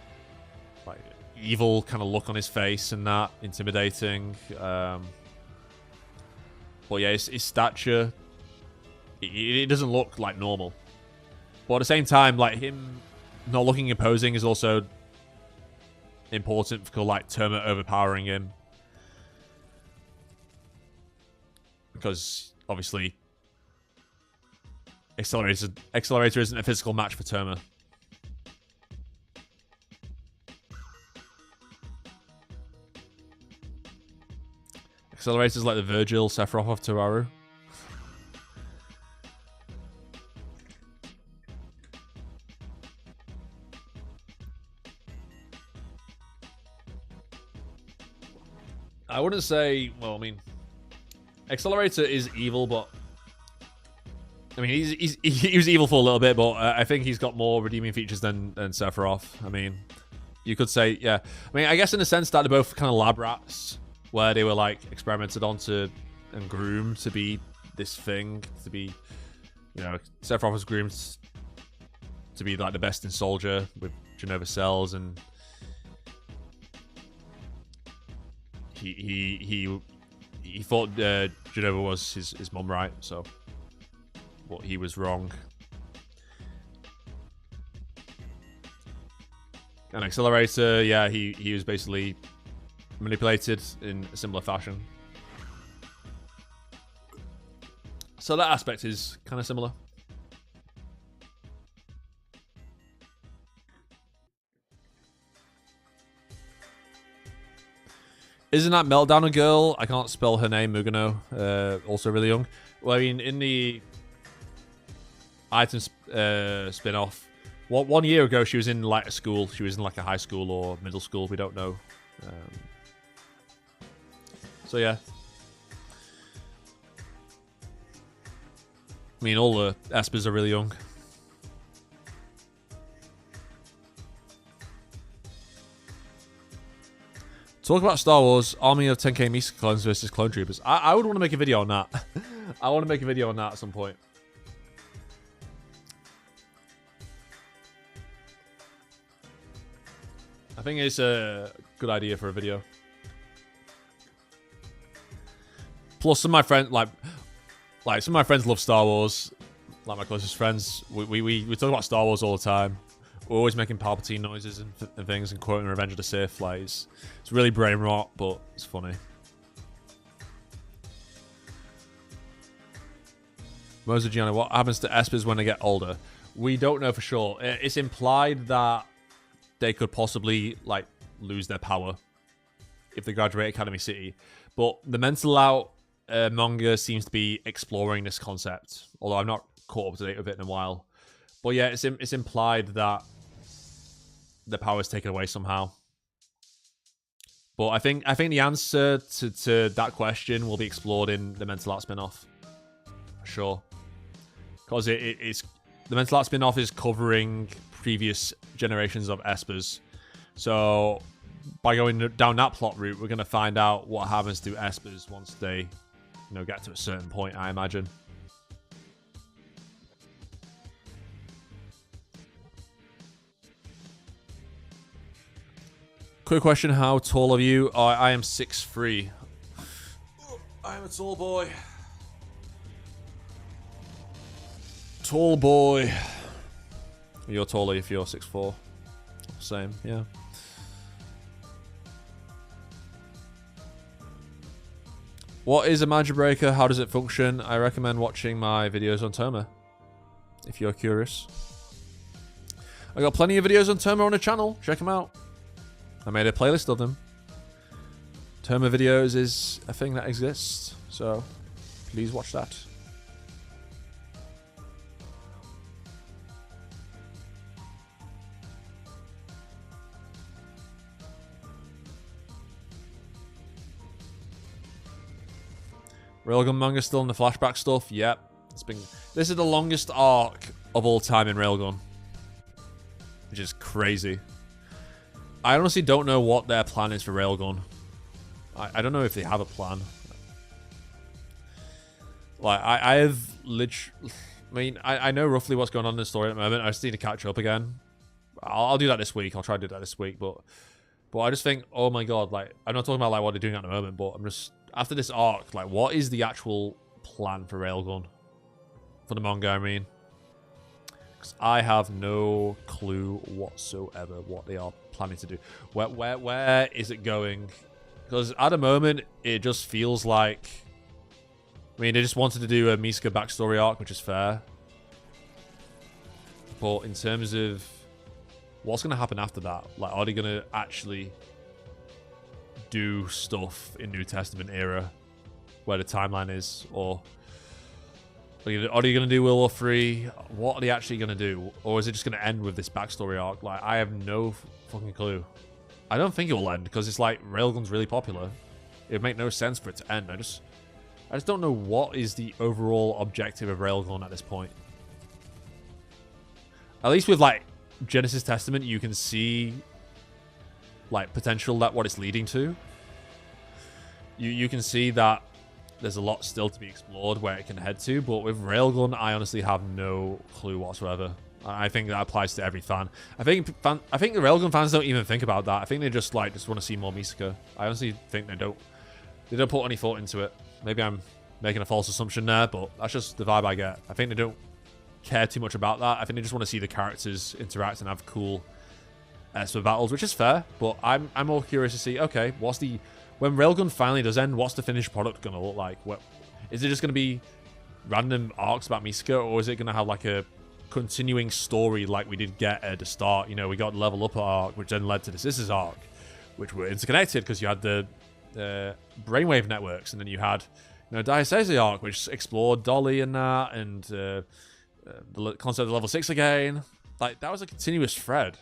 like, evil kind of look on his face and that. Intimidating. But yeah, his stature... it doesn't look like normal. But at the same time, like, him not looking imposing is also important for, like, Terma overpowering him. Because, obviously, Accelerator isn't a physical match for Terma. Accelerator's like the Virgil Sephiroth of Toaru. I wouldn't say... well, I mean... Accelerator is evil, but... I mean, he was evil for a little bit, but I think he's got more redeeming features than Sephiroth. I mean, you could say, yeah. I mean, I guess in a sense that they're both kind of lab rats, where they were, like, experimented on to and groomed to be this thing, to be... you know, Sephiroth was groomed to be, like, the best in Soldier with Genova cells, and... He thought Genova was his mum, right? So, but he was wrong. And Accelerator, yeah, he was basically manipulated in a similar fashion. So that aspect is kind of similar. Isn't that Meltdown a girl? I can't spell her name, Mugano. Also really young. Well, I mean, in the item spin-off, 1 year ago, she was in, like, a school. She was in, like, a high school or middle school. We don't know. So, yeah. I mean, all the Espers are really young. Talk about Star Wars, Army of 10k Misa clones versus clone troopers. I would want to make a video on that. I want to make a video on that at some point. I think it's a good idea for a video. Plus, some of my friends, like some of my friends love Star Wars. Like my closest friends, we talk about Star Wars all the time. We're always making Palpatine noises and things and quoting Revenge of the Sith. Like, it's really brain rot, but it's funny. Moza Gianni, what happens to Espers when they get older? We don't know for sure. It's implied that they could possibly, like, lose their power if they graduate Academy City. But the Mental Out manga seems to be exploring this concept, although I'm not caught up to date with it in a while. But yeah, it's implied that the power is taken away somehow. But I think the answer to that question will be explored in the Mental Out spin-off. For sure. Because it's the Mental Out spin-off is covering previous generations of Espers. So by going down that plot route, we're going to find out what happens to Espers once they, you know, get to a certain point, I imagine. Quick question, how tall are you? I am 6'3". I am a tall boy. Tall boy. You're taller if you're 6'4". Same, yeah. What is a Magic Breaker? How does it function? I recommend watching my videos on Terma, if you're curious. I got plenty of videos on Terma on the channel. Check them out. I made a playlist of them. Terma videos is a thing that exists, so please watch that. Railgun manga still in the flashback stuff? Yep. This is the longest arc of all time in Railgun, which is crazy. I honestly don't know what their plan is for Railgun. I don't know if they have a plan. Like, I have literally... I mean, I know roughly what's going on in the story at the moment. I just need to catch up again. I'll do that this week. I'll try to do that this week. But I just think, oh my god, like, I'm not talking about like what they're doing at the moment, but I'm just... After this arc, like, what is the actual plan for Railgun? For the manga, I mean. Because I have no clue whatsoever what they are planning to do. Where is it going? Because at the moment, it just feels like... I mean, they just wanted to do a Misaka backstory arc, which is fair. But in terms of what's going to happen after that, like, are they going to actually do stuff in New Testament era where the timeline is? Or are they going to do World War 3? What are they actually going to do? Or is it just going to end with this backstory arc? Like, I have no fucking clue. I don't think it will end, because it's like, Railgun's really popular. It would make no sense for it to end. I just don't know what is the overall objective of Railgun at this point. At least with, like, Genesis Testament, you can see, like, potential that what it's leading to. You can see that there's a lot still to be explored where it can head to, but with Railgun, I honestly have no clue whatsoever. I think that applies to every fan. I think the Railgun fans don't even think about that. I think they just want to see more Misaka. I honestly think they don't put any thought into it. Maybe I'm making a false assumption there, but that's just the vibe I get. I think they don't care too much about that. I think they just want to see the characters interact and have cool sort of battles, which is fair. But I'm more curious to see, okay, when Railgun finally does end, what's the finished product going to look like? Is it just going to be random arcs about Misaka, or is it going to have like a continuing story like we did get at the start? You know, we got the Level Up arc, which then led to the Sisters arc, which were interconnected because you had the brainwave networks, and then you had, you know, Daiseize arc, which explored Dolly and that, and the concept of Level 6 again. Like, that was a continuous thread.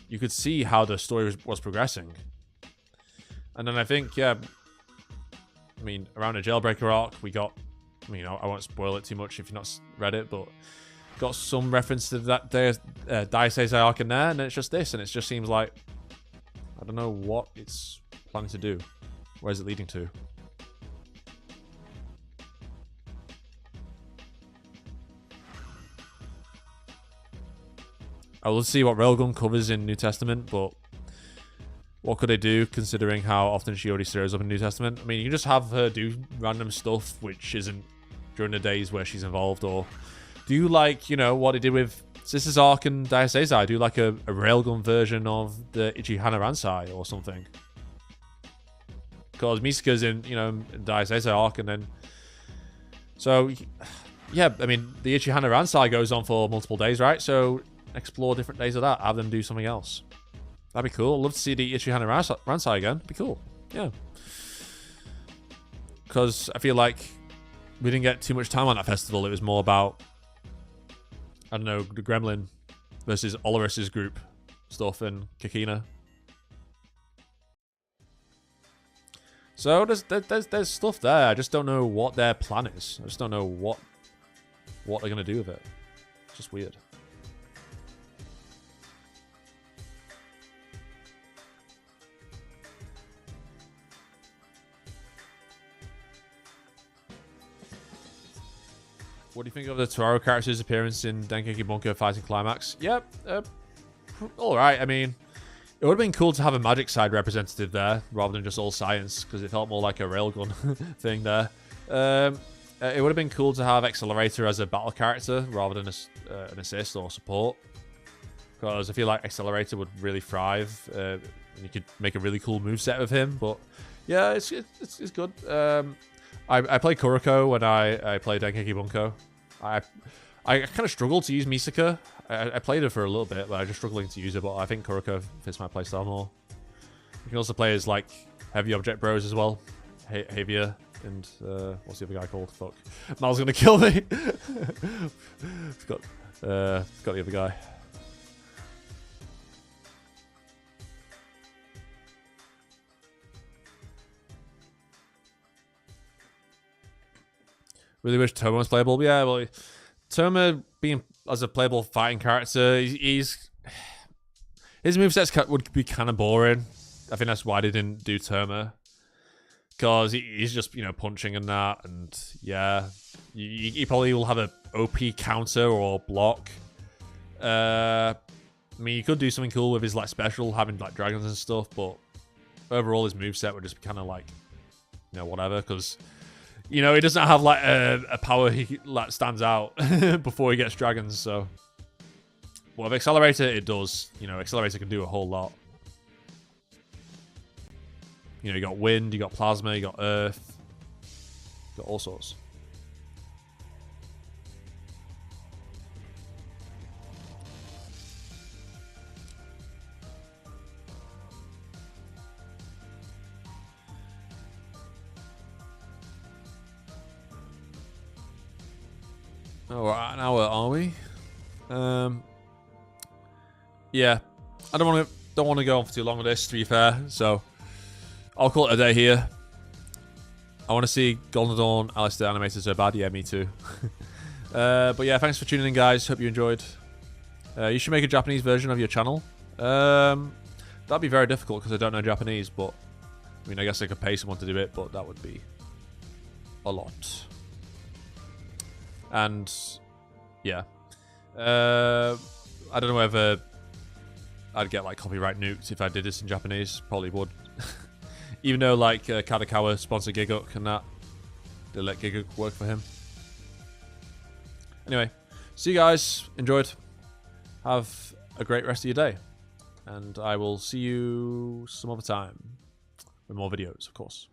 You could see how the story was progressing. And then I think, yeah, I mean, around the Jailbreaker arc, we got, I mean, I won't spoil it too much if you've not read it, but got some reference to that Daiseize arc in there, and then it's just this, and it just seems like, I don't know what it's planning to do. Where is it leading to? I will see what Railgun covers in New Testament, but what could they do considering how often she already shows up in New Testament? I mean, you can just have her do random stuff which isn't during the days where she's involved, or do like, you know, what they did with Sisters Arc and Daiseize, do like a Railgun version of the Ichihana Ransai or something. Because Misaka's in, you know, Daiseize arc, and then... So, yeah, I mean, the Ichihana Ransai goes on for multiple days, right? So, explore different days of that. Have them do something else. That'd be cool. I'd love to see the Ichihana Ransai again. It'd be cool. Yeah. Because I feel like we didn't get too much time on that festival. It was more about, I don't know, the Gremlin versus Olaris's group stuff and Kakina. So there's stuff there. I just don't know what their plan is. I just don't know what they're gonna do with it. It's just weird. What do you think of the Toaru character's appearance in Dengeki Bunko Fighting Climax? Yep, alright. I mean, it would have been cool to have a magic side representative there, rather than just all science, because it felt more like a railgun thing there. It would have been cool to have Accelerator as a battle character, rather than an assist or support. Because I feel like Accelerator would really thrive, and you could make a really cool moveset with him. But yeah, it's good. I play Kuroko when I play Dengeki Bunko. I kind of struggle to use Misaka. I played her for a little bit, but I'm just struggling to use her. But I think Kuroko fits my playstyle more. You can also play as like heavy object bros as well, Javier and what's the other guy called? Fuck, Mal's gonna kill me. Forgot the other guy. Really wish Tomo was playable. Yeah, well, Toma being as a playable fighting character, his movesets would be kind of boring. I think that's why they didn't do Toma. Because he's just, you know, punching and that, and yeah, he probably will have a OP counter or block. I mean, you could do something cool with his like special, having like dragons and stuff, but overall his moveset would just be kind of like, you know, whatever, because, you know, he doesn't have like a power he like stands out before he gets dragons, so. Well, with Accelerator, it does. You know, Accelerator can do a whole lot. You know, you got wind, you got plasma, you got earth, you got all sorts. Oh, now where are we? Yeah, I don't want to go on for too long with this, to be fair. So I'll call it a day here. I want to see Golden Dawn Alistair animated so bad. Yeah, me too. But yeah, thanks for tuning in, guys. Hope you enjoyed. You should make a Japanese version of your channel. That'd be very difficult because I don't know Japanese. But I mean, I guess I could pay someone to do it, but that would be a lot. And yeah, I don't know whether I'd get like copyright nuked if I did this in Japanese. Probably would. Even though like Kadokawa sponsored Giguk and that, they let Giguk work for him. Anyway, see you guys. Enjoyed. Have a great rest of your day, and I will see you some other time with more videos, of course.